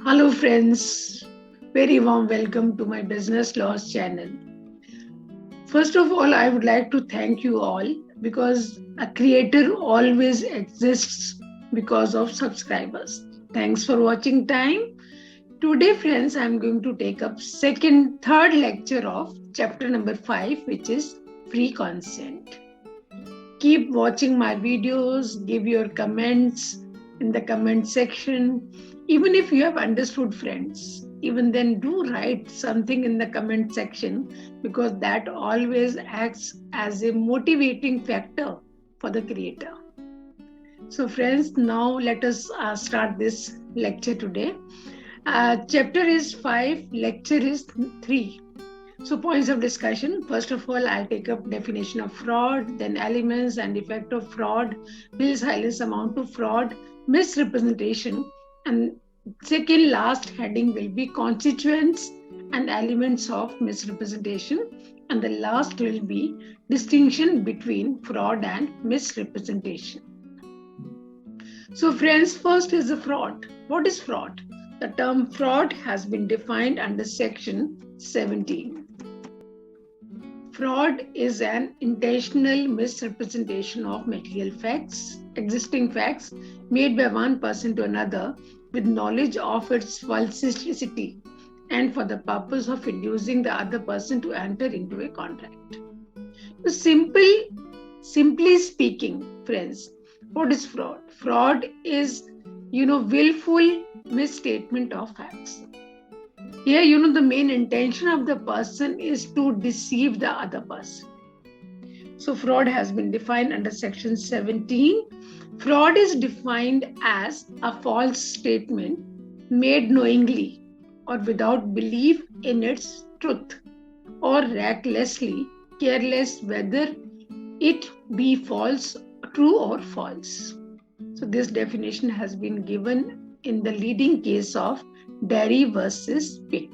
Hello friends, very warm welcome to my Business Laws channel. First of all, I would like to thank you all because a creator always exists because of subscribers. Thanks for watching time. Today friends, I am going to take up third lecture of chapter number 5, which is free consent. Keep watching my videos, give your comments in the comment section. Even if you have understood, friends, even then do write something in the comment section because that always acts as a motivating factor for the creator. So friends, now let us start this lecture today. Chapter is 5, lecture is 3. So points of discussion. First of all, I'll take up definition of fraud, then elements and effect of fraud, bill silence amount to fraud, misrepresentation, and second last heading will be constituents and elements of misrepresentation, and the last will be distinction between fraud and misrepresentation. So friends, first is the fraud. What is fraud? The term fraud has been defined under section 17. Fraud is an intentional misrepresentation of material facts, existing facts, made by one person to another with knowledge of its falsity and for the purpose of inducing the other person to enter into a contract. Simply speaking, friends, what is fraud? Fraud is, willful misstatement of facts. Here, the main intention of the person is to deceive the other person. So, fraud has been defined under section 17. Fraud is defined as a false statement made knowingly or without belief in its truth or recklessly, careless whether it be false, true or false. So, this definition has been given in the leading case of Dairy versus Pick.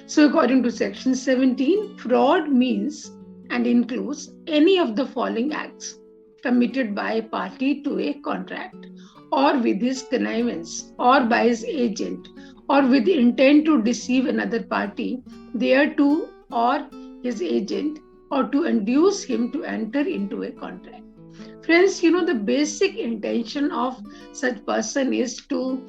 So according to section 17, fraud means and includes any of the following acts committed by a party to a contract or with his connivance or by his agent or with intent to deceive another party thereto or his agent or to induce him to enter into a contract. Friends, the basic intention of such person is to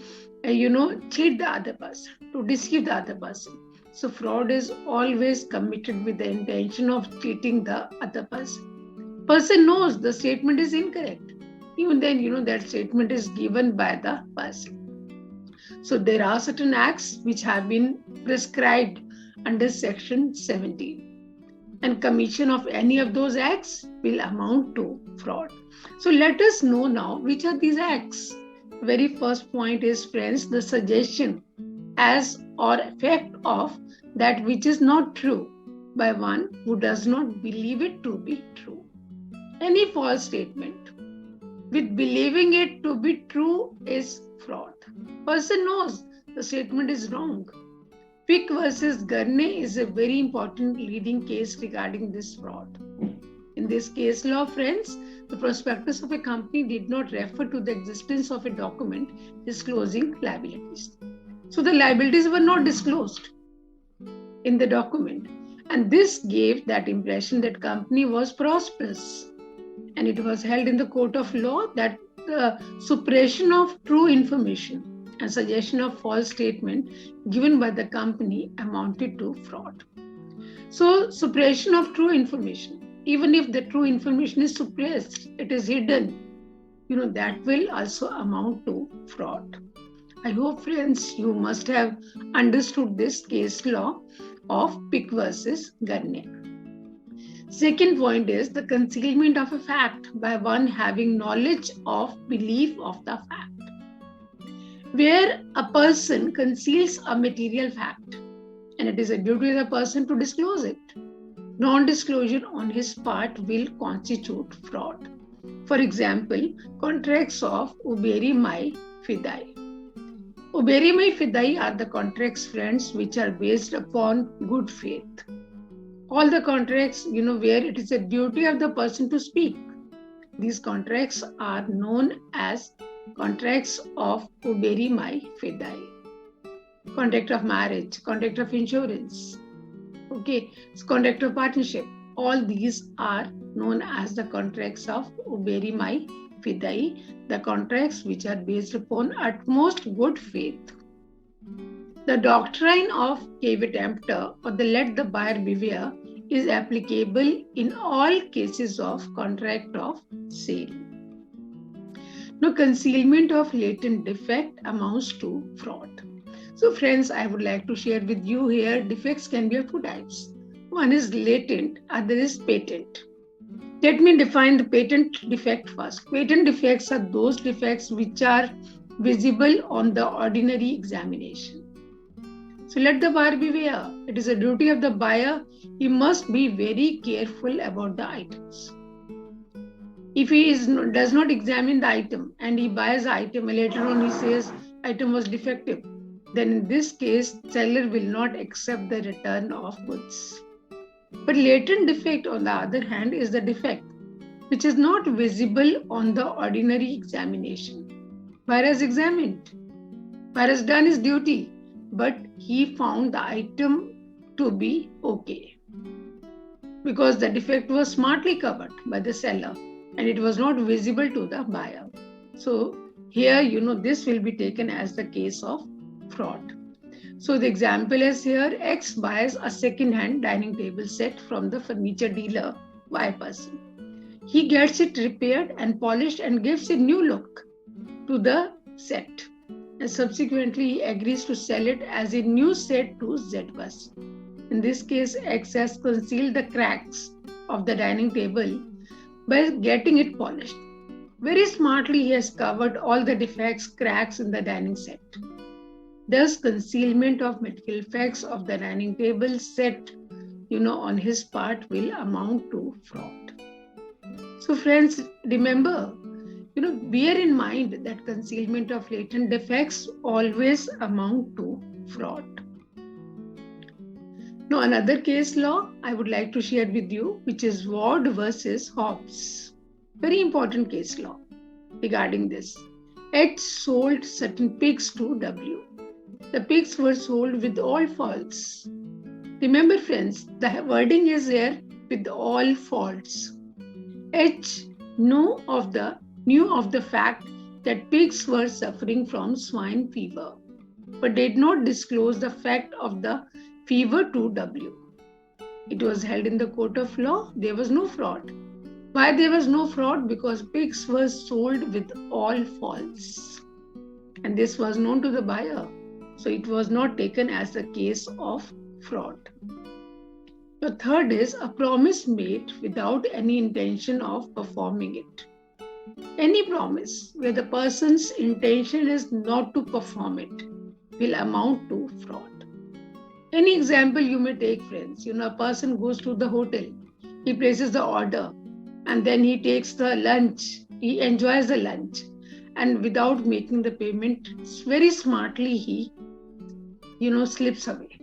cheat the other person, to deceive the other person. So fraud is always committed with the intention of cheating the other person. Person knows the statement is incorrect. Even then, that statement is given by the person. So there are certain acts which have been prescribed under section 17. And commission of any of those acts will amount to fraud. So let us know now which are these acts. Very first point is, friends, the suggestion as or effect of that which is not true by one who does not believe it to be true. Any false statement with believing it to be true is fraud. Person knows the statement is wrong. Pick versus Gurney is a very important leading case regarding this fraud. In this case law, friends, the prospectus of a company did not refer to the existence of a document disclosing liabilities. So the liabilities were not disclosed in the document. And this gave that impression that company was prosperous. And it was held in the court of law that the suppression of true information and suggestion of false statement given by the company amounted to fraud. So suppression of true information. Even if the true information is suppressed, it is hidden, that will also amount to fraud. I hope, friends, you must have understood this case law of Pick versus Gurney. Second point is the concealment of a fact by one having knowledge of belief of the fact. Where a person conceals a material fact and it is a duty of the person to disclose it, non-disclosure on his part will constitute fraud. For example, contracts of Uberi Mai Fidai. Uberi Mai Fidai are the contracts, friends, which are based upon good faith. All the contracts, where it is a duty of the person to speak. These contracts are known as contracts of Uberi Mai Fidai. contract of marriage, contract of insurance, okay, contract of partnership. All these are known as the contracts of uberi mai fidai, the contracts which are based upon utmost good faith. The doctrine of caveat emptor, or the let the buyer beware, is applicable in all cases of contract of sale. Now, concealment of latent defect amounts to fraud. So friends, I would like to share with you here, defects can be of two types. One is latent, other is patent. Let me define the patent defect first. Patent defects are those defects which are visible on the ordinary examination. So let the buyer beware. It is a duty of the buyer. He must be very careful about the items. If he does not examine the item and he buys the item and later on he says item was defective, then in this case, seller will not accept the return of goods. But latent defect, on the other hand, is the defect which is not visible on the ordinary examination. Buyer has examined, buyer has done his duty, but he found the item to be okay because the defect was smartly covered by the seller and it was not visible to the buyer. So here, this will be taken as the case of fraud. So the example is here, X buys a second-hand dining table set from the furniture dealer, Y person. He gets it repaired and polished and gives a new look to the set. And subsequently, he agrees to sell it as a new set to Z person. In this case, X has concealed the cracks of the dining table by getting it polished. Very smartly, he has covered all the defects, cracks in the dining set. Thus, concealment of material effects of the dining table set, on his part will amount to fraud. So friends, remember, bear in mind that concealment of latent defects always amount to fraud. Now, another case law I would like to share with you, which is Ward versus Hobbs. Very important case law regarding this. H sold certain pigs to W. The pigs were sold with all faults. Remember friends, the wording is here with all faults. H knew of the fact that pigs were suffering from swine fever, but did not disclose the fact of the fever to W. It was held in the court of law. There was no fraud. Why there was no fraud? Because pigs were sold with all faults. And this was known to the buyer. So it was not taken as a case of fraud. The third is a promise made without any intention of performing it. Any promise where the person's intention is not to perform it will amount to fraud. Any example you may take, friends. A person goes to the hotel, he places the order, and then he takes the lunch, he enjoys the lunch, and without making the payment, very smartly he, slips away.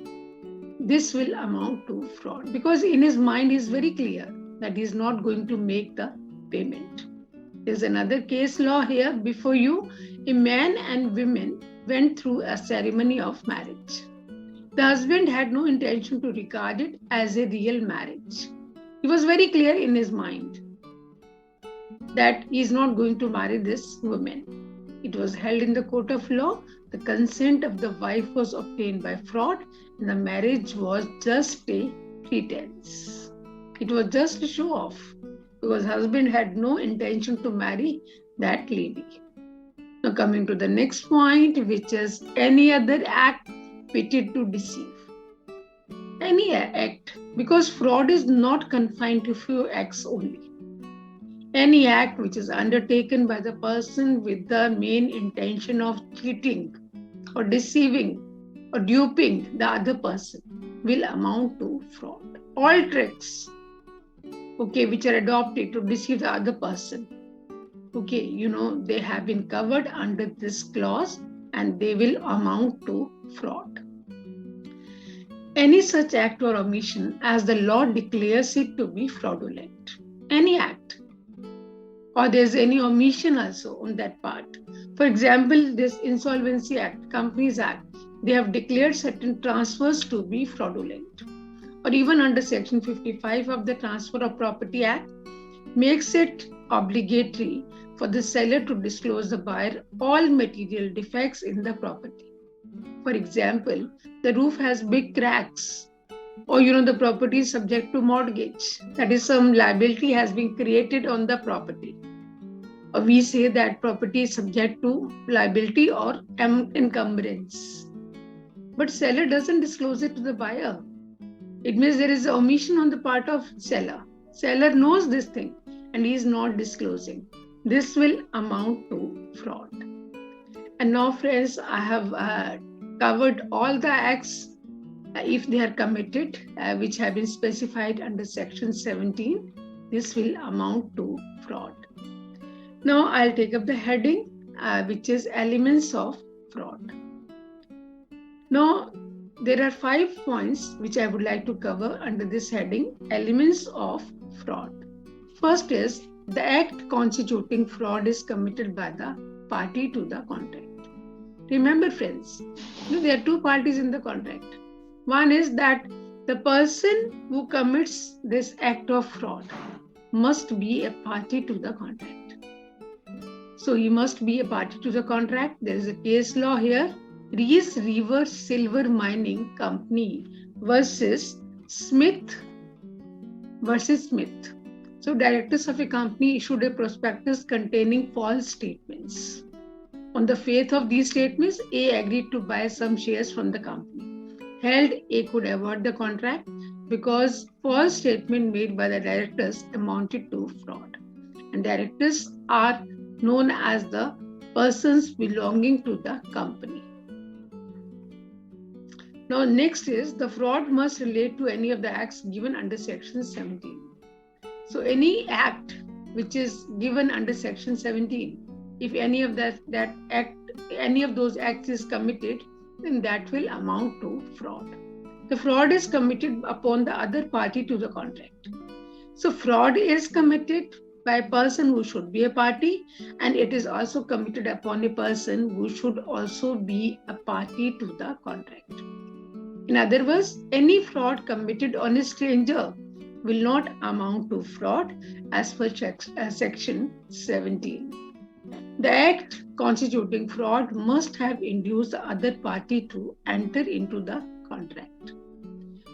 This will amount to fraud because in his mind he is very clear that he is not going to make the payment. There's another case law here before you. A man and woman went through a ceremony of marriage. The husband had no intention to regard it as a real marriage. He was very clear in his mind that he is not going to marry this woman. It was held in the court of law. The consent of the wife was obtained by fraud, and the marriage was just a pretense. It was just a show off because husband had no intention to marry that lady. Now coming to the next point, which is any other act fitted to deceive. Any act, because fraud is not confined to few acts only. Any act which is undertaken by the person with the main intention of cheating or deceiving or duping the other person will amount to fraud. All tricks, which are adopted to deceive the other person, they have been covered under this clause and they will amount to fraud. Any such act or omission as the law declares it to be fraudulent. Any act. Or there's any omission also on that part. For example, this Insolvency Act, Companies Act, they have declared certain transfers to be fraudulent. Or even under Section 55 of the Transfer of Property Act, makes it obligatory for the seller to disclose the buyer all material defects in the property. For example, the roof has big cracks, or the property is subject to mortgage. That is, some liability has been created on the property. Or we say that property is subject to liability or encumbrance. But seller doesn't disclose it to the buyer. It means there is an omission on the part of seller. Seller knows this thing and he is not disclosing. This will amount to fraud. And now, friends, I have covered all the acts if they are committed, which have been specified under Section 17. This will amount to fraud. Now, I'll take up the heading, which is elements of fraud. Now, there are 5 points which I would like to cover under this heading, elements of fraud. First is, the act constituting fraud is committed by the party to the contract. Remember, friends, there are 2 parties in the contract. One is that the person who commits this act of fraud must be a party to the contract. So he must be a party to the contract. There is a case law here, Rees River Silver Mining Company versus Smith. So directors of a company issued a prospectus containing false statements. On the faith of these statements, A agreed to buy some shares from the company. Held A could avoid the contract because false statement made by the directors amounted to fraud. And directors are known as the persons belonging to the company. Now, next is the fraud must relate to any of the acts given under Section 17. So, any act which is given under Section 17, if any of those acts is committed, then that will amount to fraud. The fraud is committed upon the other party to the contract. So, fraud is committed by a person who should be a party, and it is also committed upon a person who should also be a party to the contract. In other words, any fraud committed on a stranger will not amount to fraud as per Section 17. The act constituting fraud must have induced the other party to enter into the contract.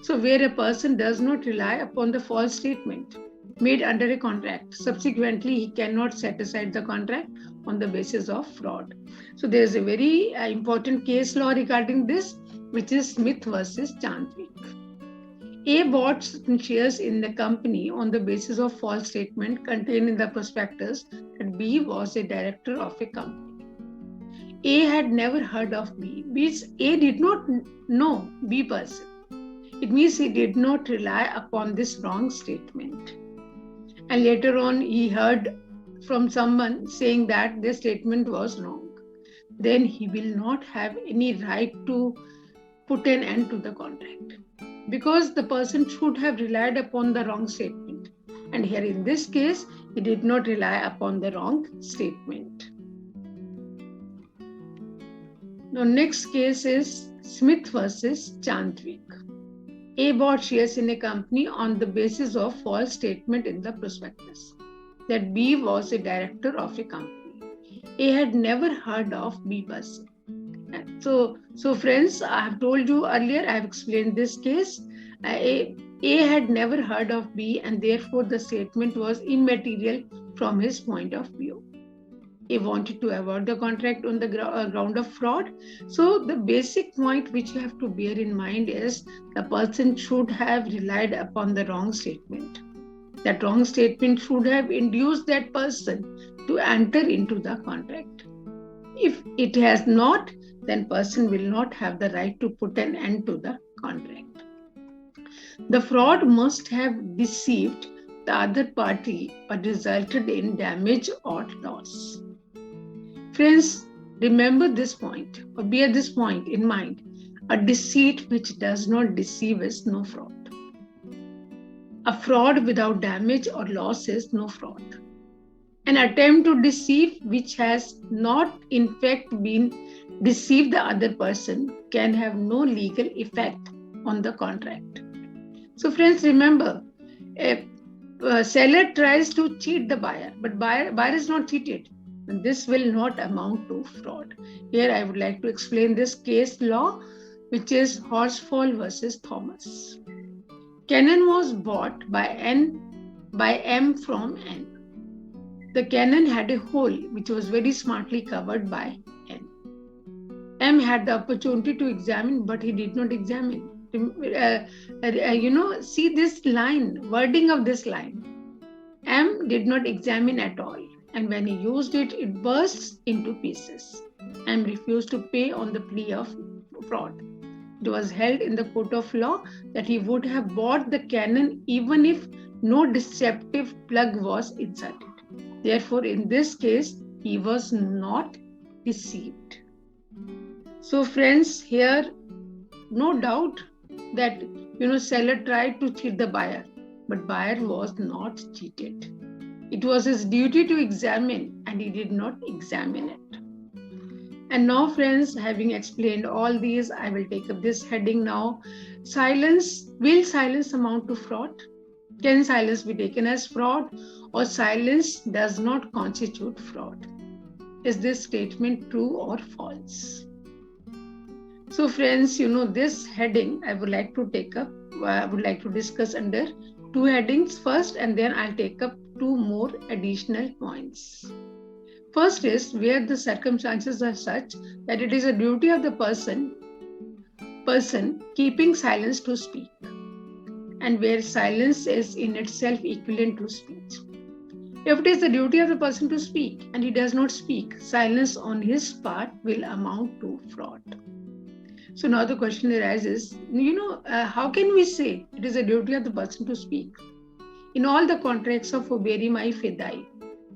So, where a person does not rely upon the false statement made under a contract, subsequently he cannot set aside the contract on the basis of fraud. So, there is a very important case law regarding this, which is Smith versus Chandvik. A bought shares in the company on the basis of false statement contained in the prospectus that B was a director of a company. A had never heard of B. A did not know B person. It means he did not rely upon this wrong statement. And later on, he heard from someone saying that this statement was wrong. Then he will not have any right to put an end to the contract, because the person should have relied upon the wrong statement. And here in this case, he did not rely upon the wrong statement. Now, next case is Smith versus Chandvik. A bought shares in a company on the basis of false statement in the prospectus that B was a director of a company. A had never heard of B person. So friends, I have told you earlier, I have explained this case. A had never heard of B, and therefore the statement was immaterial from his point of view. A wanted to avoid the contract on the ground of fraud. So the basic point which you have to bear in mind is the person should have relied upon the wrong statement. That wrong statement should have induced that person to enter into the contract. If it has not, then person will not have the right to put an end to the contract. The fraud must have deceived the other party or resulted in damage or loss. Friends, remember this point, or bear this point in mind. A deceit which does not deceive is no fraud. A fraud without damage or loss is no fraud. An attempt to deceive which has not in fact been deceived the other person can have no legal effect on the contract. So friends, remember, a seller tries to cheat the buyer, but buyer is not cheated. And this will not amount to fraud. Here I would like to explain this case law, which is Horsfall versus Thomas. Cannon was bought by M from N. The cannon had a hole which was very smartly covered by N. M had the opportunity to examine, but he did not examine. See this line, wording of this line. M did not examine at all, and when he used it, it bursts into pieces. M refused to pay on the plea of fraud. It was held in the court of law that he would have bought the cannon even if no deceptive plug was inserted. Therefore, in this case, he was not deceived. So friends, here, no doubt that, seller tried to cheat the buyer, but buyer was not cheated. It was his duty to examine, and he did not examine it. And now, friends, having explained all these, I will take up this heading now. Silence. Will silence amount to fraud? Can silence be taken as fraud, or silence does not constitute fraud? Is this statement true or false? So friends, this heading I would like to take up, I would like to discuss under two headings first, and then I'll take up two more additional points. First is where the circumstances are such that it is a duty of the person keeping silence to speak, and where silence is in itself equivalent to speech. If it is the duty of the person to speak and he does not speak, silence on his part will amount to fraud. So now the question arises, how can we say it is a duty of the person to speak? In all the contracts of oberi mai fidai,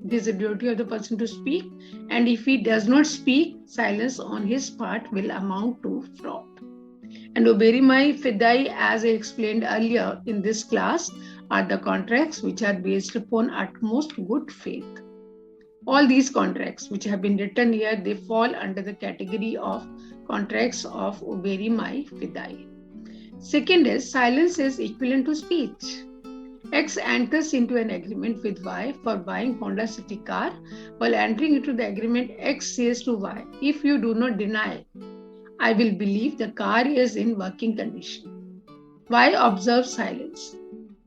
it is a duty of the person to speak, and if he does not speak, silence on his part will amount to fraud. And oberi mai fidai, as I explained earlier in this class, are the contracts which are based upon utmost good faith. All these contracts which have been written here, they fall under the category of contracts of oberi mai fidai. Second is silence is equivalent to speech. X enters into an agreement with Y for buying Honda City car. While entering into the agreement, X says to Y, if you do not deny, I will believe the car is in working condition. Y observes silence.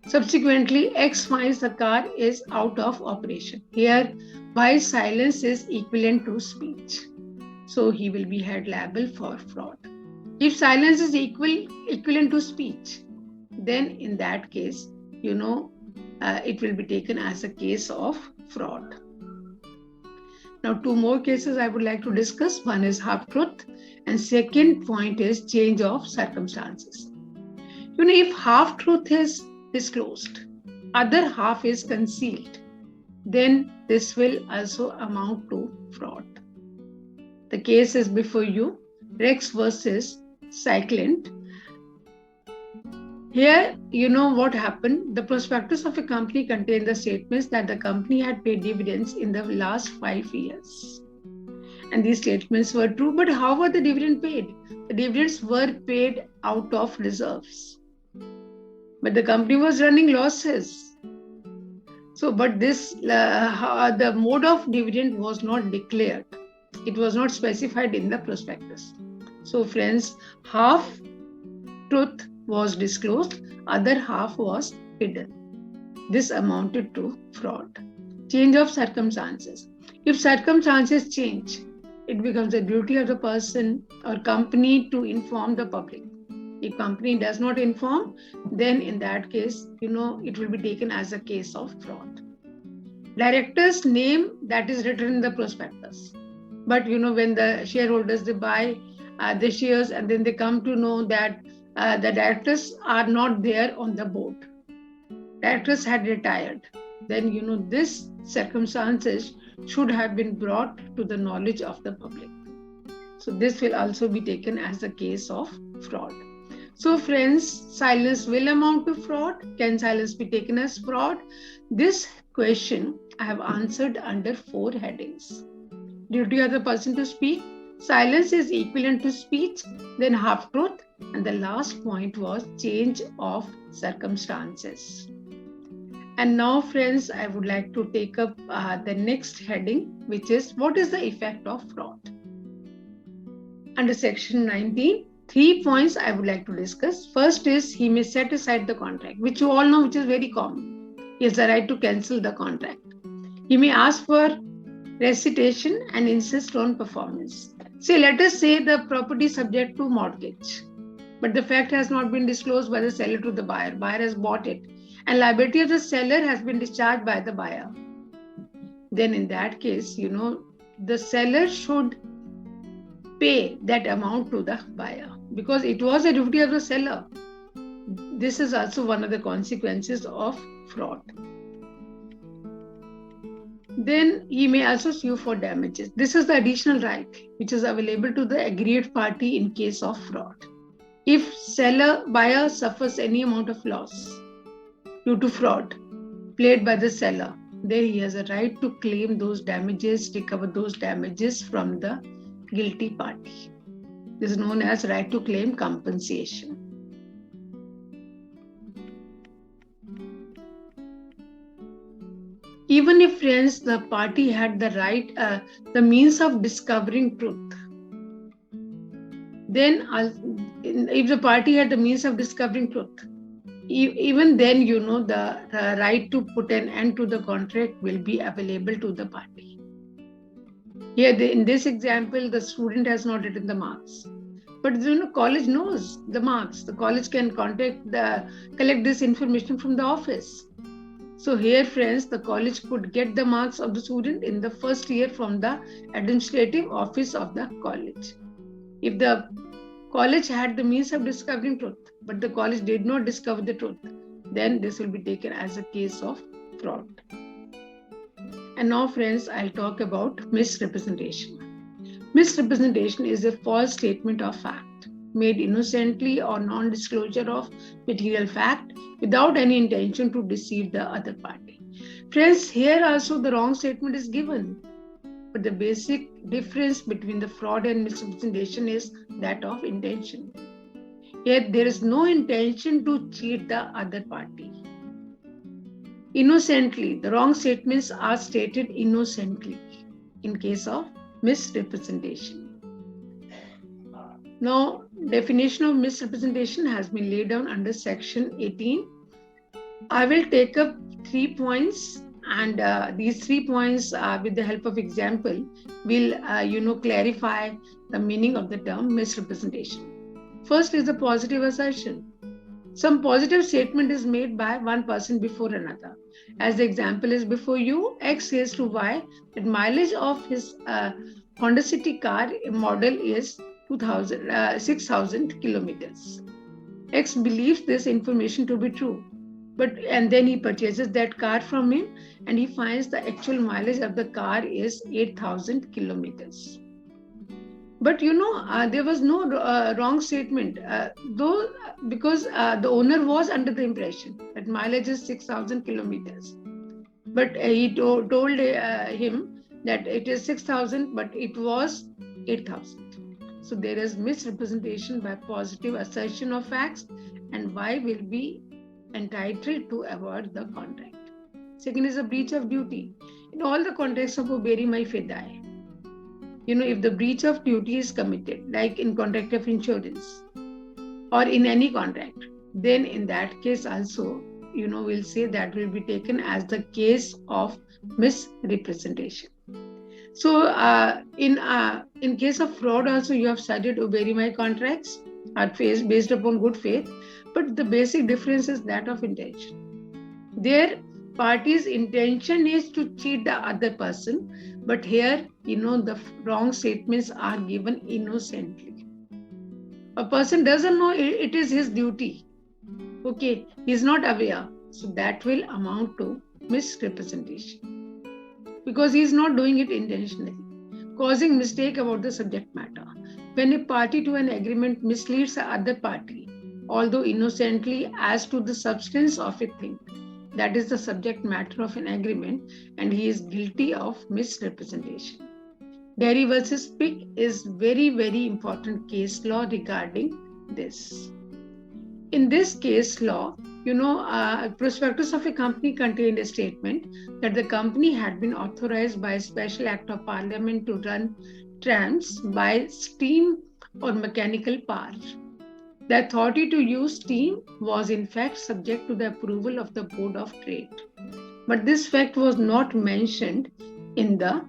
Subsequently, X finds the car is out of operation. Here, Y's silence is equivalent to speech. So he will be held liable for fraud. If silence is equivalent to speech, then in that case, it will be taken as a case of fraud. Now, two more cases I would like to discuss. One is half-truth, and second point is change of circumstances. If half-truth is disclosed, other half is concealed, then this will also amount to fraud. The case is before you, Rex versus Cyclint. Here, what happened? The prospectus of a company contained the statements that the company had paid dividends in the last 5 years. And these statements were true, but how were the dividends paid? The dividends were paid out of reserves. But the company was running losses. So, but the mode of dividend was not declared. It was not specified in the prospectus. So, friends, half truth was disclosed, other half was hidden. This amounted to fraud. Change of circumstances. If circumstances change, it becomes the duty of the person or company to inform the public. If company does not inform, then in that case, it will be taken as a case of fraud. Director's name, that is written in the prospectus. But when the shareholders, they buy the shares and then they come to know that the directors are not there on the board. Directors had retired. Then, this circumstances should have been brought to the knowledge of the public. So this will also be taken as a case of fraud. So friends, silence will amount to fraud. Can silence be taken as fraud? This question I have answered under 4 headings. Duty of the person to speak, silence is equivalent to speech, then half truth, and the last point was change of circumstances. And now, friends, I would like to take up the next heading, which is what is the effect of fraud? Under section 19, 3 points I would like to discuss. First is he may set aside the contract, which you all know, which is very common. He has the right to cancel the contract. He may ask for recitation and insist on performance. Say, let us say the property is subject to mortgage, but the fact has not been disclosed by the seller to the buyer. Buyer has bought it, and liability of the seller has been discharged by the buyer. Then in that case, the seller should pay that amount to the buyer because it was a duty of the seller. This is also one of the consequences of fraud. Then he may also sue for damages. This is the additional right which is available to the aggrieved party in case of fraud. If buyer suffers any amount of loss due to fraud played by the seller, then he has a right to claim those damages, recover those damages from the guilty party. This is known as right to claim compensation. Even if, friends, the party had the right, the means of discovering truth, then if the party had the means of discovering truth, even then, the right to put an end to the contract will be available to the party. Here, in this example, the student has not written the marks, but college knows the marks. The college can collect this information from the office. So here, friends, the college could get the marks of the student in the first year from the administrative office of the college. If the college had the means of discovering truth, but the college did not discover the truth, then this will be taken as a case of fraud. And now, friends, I'll talk about misrepresentation. Misrepresentation is a false statement of fact made innocently or non-disclosure of material fact without any intention to deceive the other party. Friends, here also the wrong statement is given, but the basic difference between the fraud and misrepresentation is that of intention. Yet there is no intention to cheat the other party. Innocently, the wrong statements are stated innocently in case of misrepresentation. Now, definition of misrepresentation has been laid down under section 18. I will take up 3 points, and these 3 points, with the help of example, will clarify the meaning of the term misrepresentation. First is the positive assertion. Some positive statement is made by one person before another. As the example is before you, X says to Y that mileage of his Honda City car model is 6,000 kilometers. X believes this information to be true, and then he purchases that car from him, and he finds the actual mileage of the car is 8,000 kilometers. But there was no wrong statement, though, because the owner was under the impression that mileage is 6,000 kilometers. But he told him that it is 6,000, but it was 8,000. So there is misrepresentation by positive assertion of facts, and Y will be entitled to avoid the contract. Second is a breach of duty. In all the contexts of obeying my fidei, if the breach of duty is committed, like in contract of insurance or in any contract, then in that case also, we'll say that will be taken as the case of misrepresentation. So in case of fraud also, you have studied obeying my contracts are based upon good faith, but the basic difference is that of intention. Their party's intention is to cheat the other person, but here, the wrong statements are given innocently. A person doesn't know it is his duty. Okay, he is not aware. So that will amount to misrepresentation because he is not doing it intentionally, causing mistake about the subject matter. When a party to an agreement misleads the other party, although innocently, as to the substance of a thing, that is the subject matter of an agreement, and he is guilty of misrepresentation. Dairy versus Pig is very, very important case law regarding this. In this case law, prospectus of a company contained a statement that the company had been authorized by a special act of parliament to run trams by steam or mechanical power. The authority to use steam was in fact subject to the approval of the Board of Trade. But this fact was not mentioned in the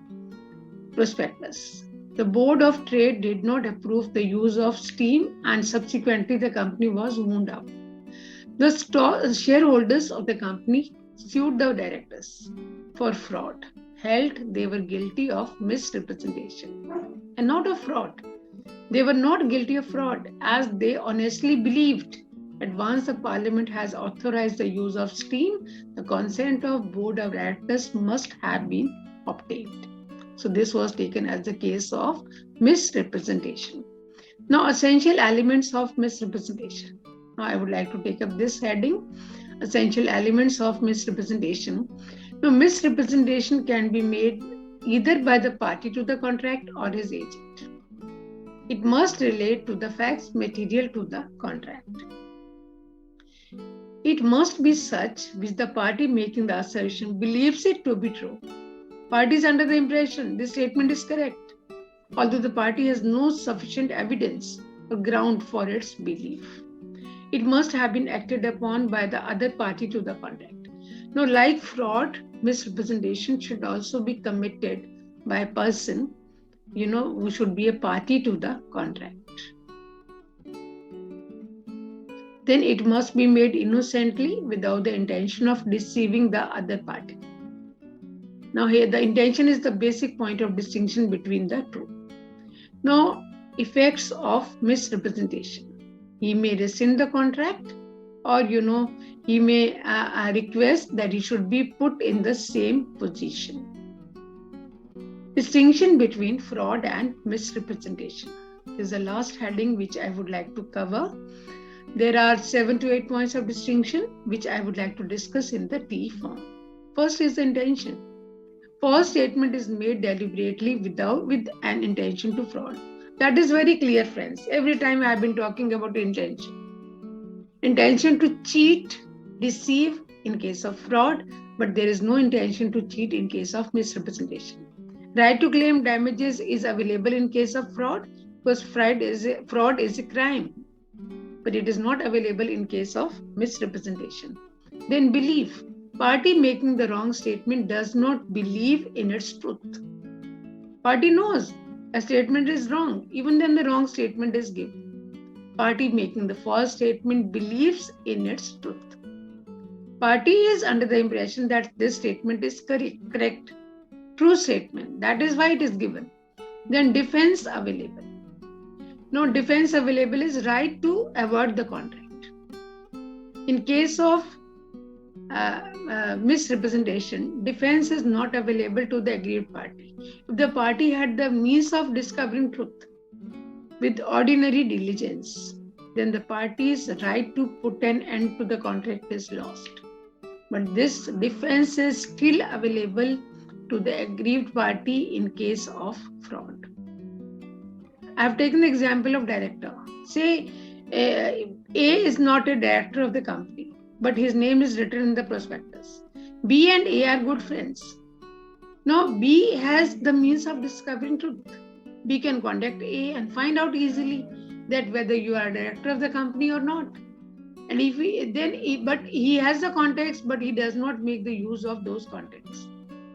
prospectus. The Board of Trade did not approve the use of steam, and subsequently the company was wound up. The shareholders of the company sued the directors for fraud, held they were guilty of misrepresentation and not of fraud. They were not guilty of fraud, as they honestly believed that once the Parliament has authorized the use of steam, the consent of Board of Directors must have been obtained. So this was taken as the case of misrepresentation. Now, essential elements of misrepresentation. Now, I would like to take up this heading, essential elements of misrepresentation. Now, misrepresentation can be made either by the party to the contract or his agent. It must relate to the facts material to the contract. It must be such which the party making the assertion believes it to be true. Party is under the impression this statement is correct, although the party has no sufficient evidence or ground for its belief. It must have been acted upon by the other party to the contract. Now, like fraud, misrepresentation should also be committed by a person, who should be a party to the contract. Then it must be made innocently without the intention of deceiving the other party. Now here the intention is the basic point of distinction between the two. Now, effects of misrepresentation. He may rescind the contract, or he may request that he should be put in the same position. Distinction between fraud and misrepresentation is the last heading which I would like to cover. There are 7 to 8 points of distinction which I would like to discuss in the T form. First is the intention. False statement is made deliberately with an intention to fraud. That is very clear, friends. Every time I have been talking about intention. Intention to cheat, deceive in case of fraud, but there is no intention to cheat in case of misrepresentation. Right to claim damages is available in case of fraud because fraud is a crime, but it is not available in case of misrepresentation. Then belief. Party making the wrong statement does not believe in its truth. Party knows a statement is wrong, even then the wrong statement is given. Party making the false statement believes in its truth. Party is under the impression that this statement is correct, true statement. That is why it is given. Then defense available. No, defense available is right to avoid the contract. In case of misrepresentation, defense is not available to the aggrieved party. If the party had the means of discovering truth with ordinary diligence, then the party's right to put an end to the contract is lost. But this defense is still available to the aggrieved party in case of fraud. I have taken the example of director. Say A is not a director of the company, but his name is written in the prospectus. B and A are good friends. Now B has the means of discovering truth. B can contact A and find out easily that whether you are a director of the company or not. And but he has the contacts, but he does not make the use of those contacts.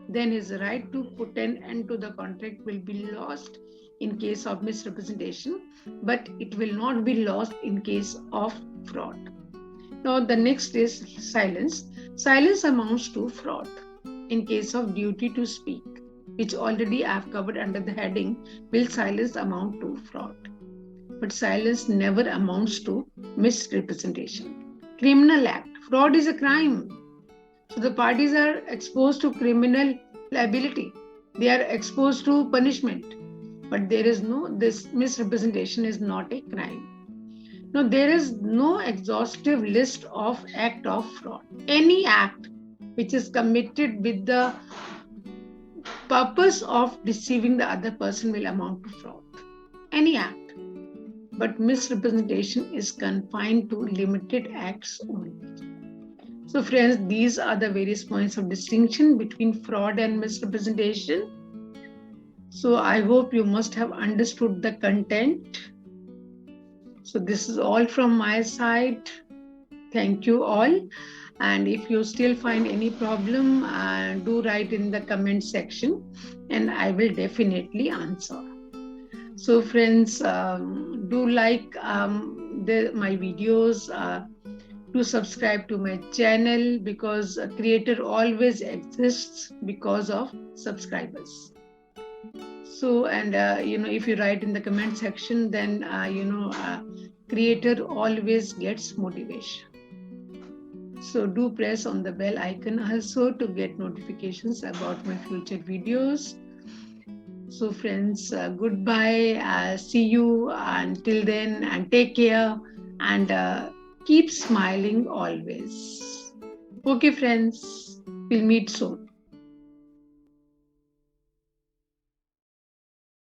Then his right to put an end to the contract will be lost in case of misrepresentation, but it will not be lost in case of fraud. Now the next is silence. Silence amounts to fraud in case of duty to speak, which already I have covered under the heading, will silence amount to fraud? But silence never amounts to misrepresentation. Criminal act. Fraud is a crime. So the parties are exposed to criminal liability. They are exposed to punishment. But this misrepresentation is not a crime. Now, there is no exhaustive list of act of fraud. Any act which is committed with the purpose of deceiving the other person will amount to fraud. Any act. But misrepresentation is confined to limited acts only. So friends, these are the various points of distinction between fraud and misrepresentation. So I hope you must have understood the content. So this is all from my side. Thank you all. And if you still find any problem, do write in the comment section and I will definitely answer. So friends, do like my videos, do subscribe to my channel, because a creator always exists because of subscribers. So, and if you write in the comment section, then creator always gets motivation. So do press on the bell icon also to get notifications about my future videos. So friends, goodbye. See you until then, and take care, and keep smiling always. Okay friends, we'll meet soon.